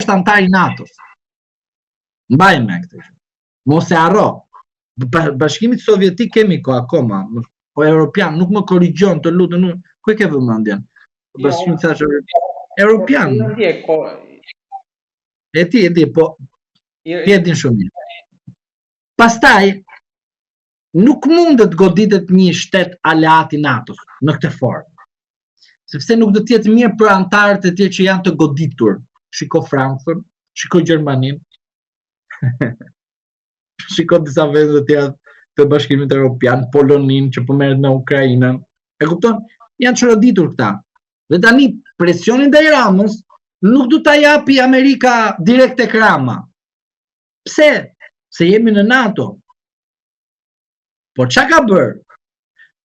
është antar i NATO-s. Mbaj me këtë gjë. Mos e harro. Bashkimit Sovjetik kemi ko akoma, po Europian, nuk më korrigjon të lutem, ku e ke vëmendjen? Bashkimit thash Europian. E di, po ti e din shumë mirë. Pastaj nuk mundet goditet një shtet aleat i NATO-s në këtë formë. Sepse nuk do të jetë mirë për antarët e tjerë që janë të goditur. Shiko Frankfurt, shiko Gjermaninë. Shiko disa vende të tjera të Bashkimit Evropian, Polonin që po merret me Ukrainën. E kupton? Janë çoroditur këta. Dhe tani presionin ndaj Ramës nuk do ta japi Amerika direkt tek Rama. Pse? Se jemi në NATO. Po çka ka bërë?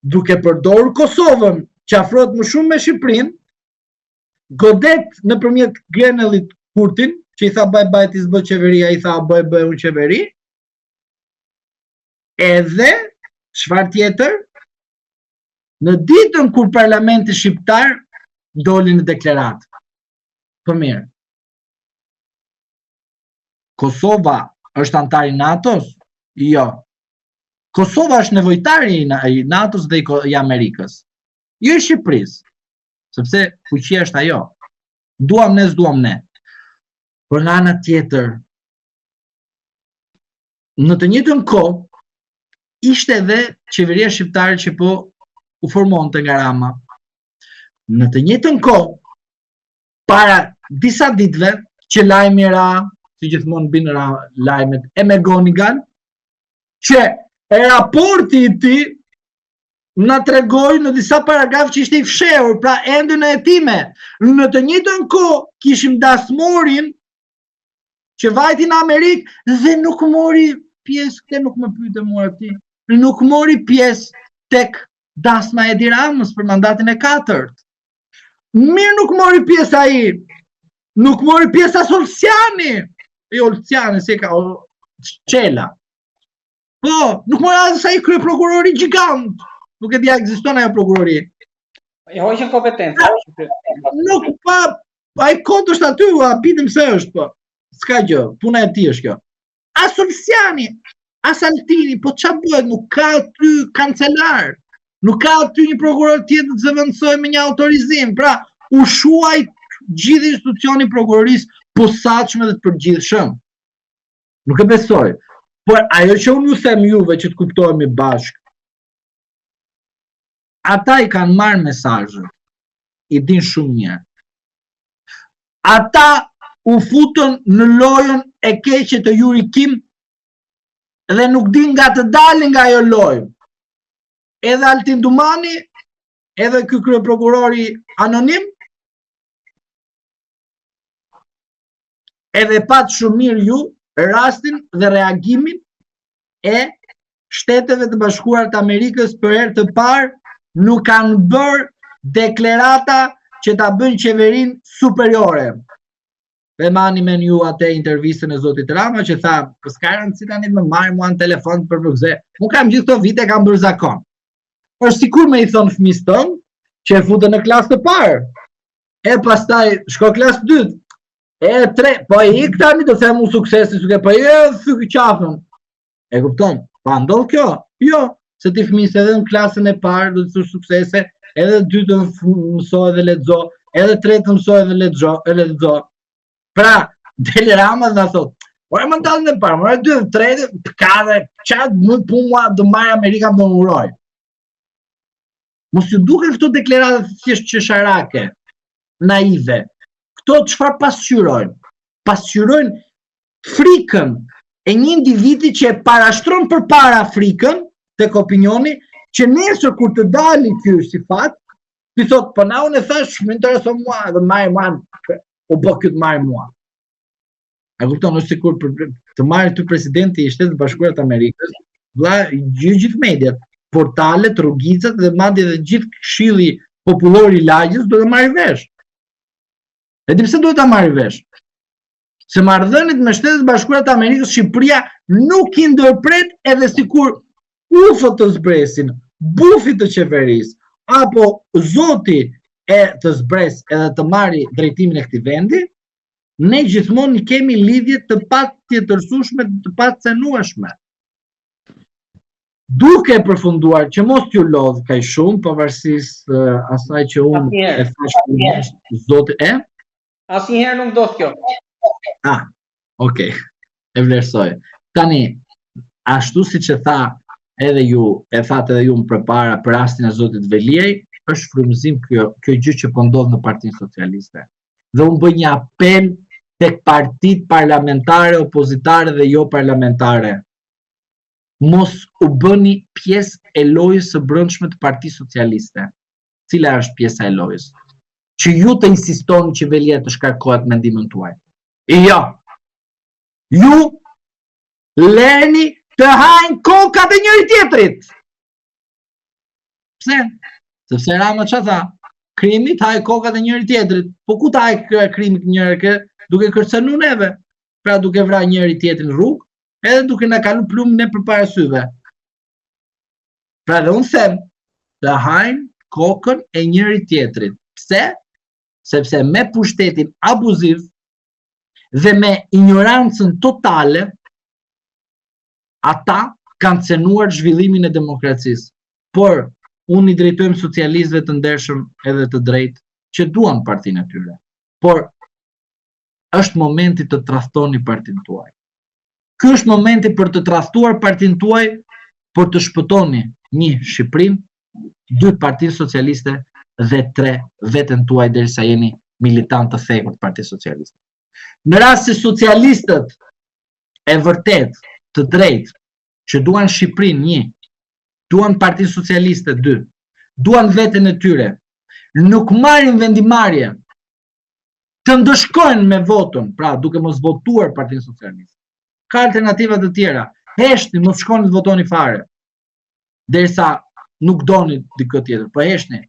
Duke përdorur Kosovën, që afrohet më shumë me Shqipërinë, godet nëpërmjet Grenellit Kurtin, që i tha bye ti s'bë qeveria, i tha bëj unë qeveri. Edhe çfarë tjetër? Në ditën kur Parlamenti shqiptar doli në deklaratë. Po mirë. Kosova është antar i NATO-s? Jo. Kosova është nevojtari i NATO-s dhe i Amerikës. Jo i Shqipërisë. Sepse fuqia është ajo. Duam ne, s'duam ne. Por nga ana tjetër, në të njëjtën kohë, ishte edhe qeveria shqiptare që po u formonte nga Rama. Në të njëjtën kohë, para disa ditëve, që lajmi ra, si gjithmonë bin lajmet e Megonigan, që raporti i tij na tregoi në disa paragraf që ishte i fshehur, pra ende në hetime. Në të njëjtën kohë kishim dasmorin që vajti në Amerikë dhe nuk mori pjesë, këtë nuk më pyete mua ti. Nuk mori pjesë tek dasma e Edi Ramës për mandatin e 4. Mirë nuk mori pjesë ai. Nuk mori pjesë as Olciani. Jo Olciani, si ka Çela. Po, nuk mori as ai krye prokurori gjigant. Nuk e dia ekziston ajo prokurori. I hoqën kompetencë. Nuk pa, ai kod është aty, pitëm se është po. S'ka gjë, puna e tij është kjo. As Olciani, as Altini, po ç'a bëhet, nuk ka aty kancelar. Nuk ka aty një prokuror tjetër të zëvendësoj me një autorizim. Pra, u shuaj gjithë institucioni prokurorisë posaçme dhe të përgjithshëm. Nuk e besoj. Por ajo që unë ju them juve që të kuptohemi bashkë, ata i kanë marrë mesazhin, i din shumë mirë. Ata u futën në lojën e keqe të Yuri Kim dhe nuk din nga të dalin nga ajo lojë. Edhe Altin Dumani, edhe ky kryeprokurori anonim, edhe pat shumë mirë ju rastin dhe reagimin e Shteteve të Bashkuara të Amerikës për herë të parë nuk kanë bërë deklarata që ta bëjnë qeverinë superiore. Dhe mani men ju atë intervistën e zotit Rama që tha, po s'ka rëndësi tani të më marrë mua në telefon për përgëze. Unë kam gjithë këto vite kam bërë zakon. Por sikur me i thonë fëmisë tonë që e futën në klasë të parë. E pastaj shko klasë 2. E 3, po e ik tani të them unë suksesi, po e fyky qafën. E kupton? Pa ndodh kjo? Jo, se ti fëmisë edhe në klasën e parë do të suksese, edhe 2 të mësoj dhe lexo, edhe 3 të mësoj dhe lexo. Pra, Dele Rama dhe thot, por e më ndalën e parë, më 2 dhe 3, kare, qatë më punë mua dë marë Amerika më në uroj. Mos ju duke këto deklaratë thjesht qesharake, naive. Këto çfarë pasqyrojnë? Pasqyrojnë frikën e një individi që e parashtron përpara frikën tek opinioni, që nesër kur të dali ky si fat, ti thot, po na unë thash, më intereson mua dhe marr u bë këtë marr mua. A kupton, është sikur të marrë ty presidenti i Shtetit Bashkuar të Amerikës, vlla, gjithë mediat, portalet, rrugicat dhe madje edhe gjithë këshilli popullor i lagjës do të marrë vesh. E di pse duhet ta marrë vesh? Se marrëdhëniet me Shtetet Bashkuara të Amerikës Shqipëria nuk i ndërpret edhe sikur ufët të zbresin, bufi të qeverisë, apo zoti e të zbres edhe të marri drejtimin e këtij vendi, ne gjithmonë kemi lidhje të patjetërsueshme, të pacenueshme. Duke përfunduar që mos t'ju lodh kaq shumë, pavarësisht asaj që unë e thash zoti Asnjëherë nuk do kjo. Okay. E vlerësoj. Tani, ashtu siç e tha edhe ju, e thatë edhe ju më përpara për rastin e zotit Veliej, është frymëzim kjo gjë që po ndodh në Partinë Socialiste. Dhe unë bëj një apel tek partitë parlamentare, opozitare dhe jo parlamentare. Mos u bëni pjesë e lojës së brendshme të Partisë Socialiste. Cila është pjesa e lojës? Që ju të insistoni që Velia të shkarkohet me ndihmën tuaj. Jo. Ju leni të hajnë kokat e njëri tjetrit. Pse? Sepse Rama çfarë tha? Krimi të hajë kokat e njëri tjetrit. Po ku të hajë krimi njëri duke kërcënuar neve? Pra duke vrarë njëri tjetrin në rrugë, edhe duke na kalu plumin e përpara syve. Pra dhe unë them, të hajnë kokën e njëri tjetrit. Pse? Sepse me pushtetin abuziv dhe me ignorancën totale, ata kanë cenuar zhvillimin e demokracisë. Por unë i drejtojmë socialistëve të ndershëm edhe të drejtë që duan partinë e tyre. Por është momenti të tradhtoni partinë tuaj. Ky është momenti për të tradhtuar partinë tuaj, për të shpëtoni 1. Shqipërinë, 2. Partinë Socialiste dhe 3. Veten tuaj derisa jeni militant të thekurt Partisë Socialiste. Në rast se socialistët e vërtet të drejtë që duan Shqipërinë 1, duan Partinë Socialiste 2, duan veten e tyre, nuk marrin vendimarrje të ndëshkojnë me votën, pra duke mos votuar Partinë Socialiste. Ka alternativa të tjera. Heshni, mos shkoni të votoni fare. Derisa nuk doni dikë tjetër, po heshni.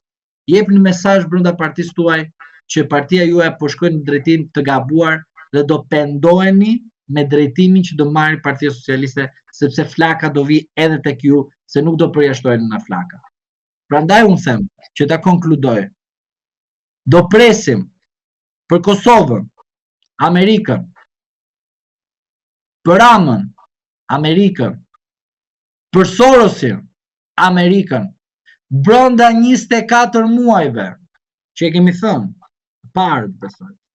Jepni mesazh brenda partisë tuaj që partia juaj po shkon në drejtim të gabuar dhe do pendoheni me drejtimin që do marrë Partia Socialiste, sepse flaka do vi edhe tek ju, se nuk do përjashtoheni nga flaka. Prandaj unë them që ta konkludoj. Do presim për Kosovën, Amerikën, për Ramën, Amerikën, për Sorosin, Amerikën, brenda 24 muajve, që e kemi thënë, parë,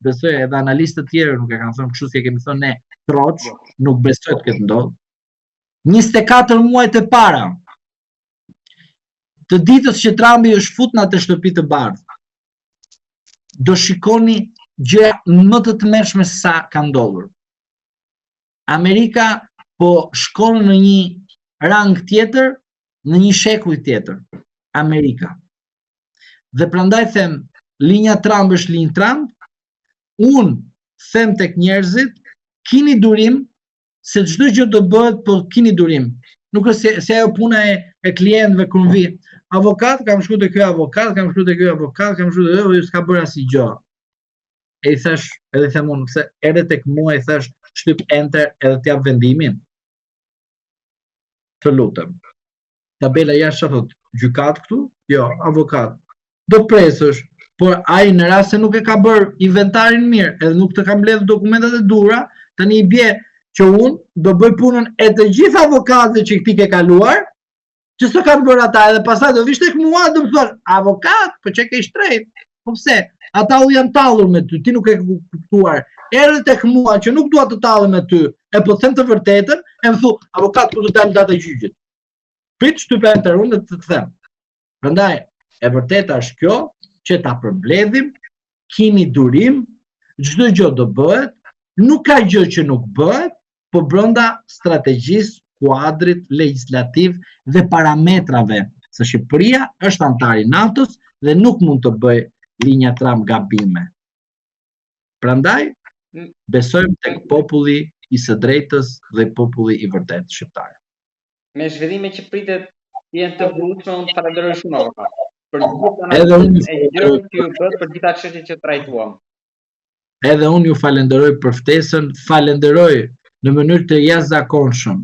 besoj edhe analistët tjerë nuk e kanë thënë kështu si e kemi thënë ne, troç, nuk besoj të këtë ndodhë. 24 muajt e para, të ditës që Trumpi është fut në atë shtëpi të bardhë, do shikoni gjëra më të tmerrshme se sa ka ndodhur. Amerika po shkon në një rang tjetër, në një shekull tjetër. Amerika. Dhe prandaj them, linja Trump është linjë Trump, unë them tek njerëzit, kini durim, se çdo gjë do bëhet, po kini durim. Nuk është se ajo puna e klientëve kur vi. Avokat, kam shku te ky avokat, kam shku te ky avokat, kam shku te ky, s'ka bërë asnjë gjë. E i thash, edhe them unë, pse erdhe tek mua i thash, shtyp enter edhe t'jap vendimin. Të lutem. Tabela jashtë thot, gjykat këtu? Jo, avokat. Do presësh, por ai në rast se nuk e ka bërë inventarin mirë, edhe nuk të ka mbledhur dokumentat e duhura, tani i bie që unë do bëj punën e të gjithë avokatëve që ti ke kaluar, që s'e kanë bërë ata, edhe pastaj do vish tek mua do më thosh, avokat, po çe ke shtrejt. Po pse? Ata u janë tallur me ty, ti nuk e ke kuptuar. Erdhe tek mua që nuk dua të tallem me ty, e po them të vërtetën, e më thu, avokat, ku do të dal data e gjyqit. Prit shtypen të unë të them. Prandaj, e vërteta është kjo, që ta përmbledhim, kini durim, çdo gjë do bëhet, nuk ka gjë që nuk bëhet, po brenda strategjisë, kuadrit legjislativ dhe parametrave, se Shqipëria është antar i NATO-s dhe nuk mund të bëjë linja Trump gabime. Prandaj, besojmë tek populli i së drejtës dhe populli i vërtet shqiptar. Me zhvillime që pritet jenë të brutshme, unë falenderoj shumë avokat. Për Edhe unë për gjitha çështjet që trajtuam. Edhe unë ju falenderoj për ftesën, falenderoj në mënyrë të jashtëzakonshëm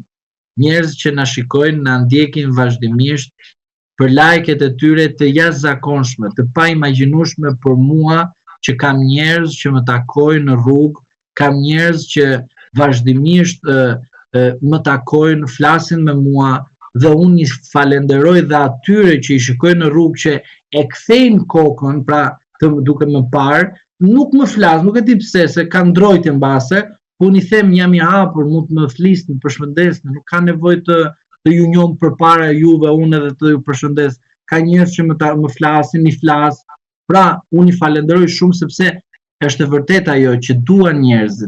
njerëz që na shikojnë, na ndjekin vazhdimisht për lajket e tyre të jashtëzakonshme, të paimagjinueshme për mua që kam njerëz që më takojnë në rrugë kam njerëz që vazhdimisht më takojnë, flasin me mua dhe unë i falenderoj dhe atyre që i shikojnë në rrugë që e kthejnë kokën, pra duke më parë, nuk më flas, nuk e di pse, se kanë ndrojtje mbase, po unë i them jam i hapur, mund të më flisni, përshëndesni, nuk ka nevojë të ju njoh përpara juve, unë edhe të ju përshëndes. Ka njerëz që më flasin, i flas. Pra, unë i falenderoj shumë sepse është e vërtet ajo që duan njerëzit.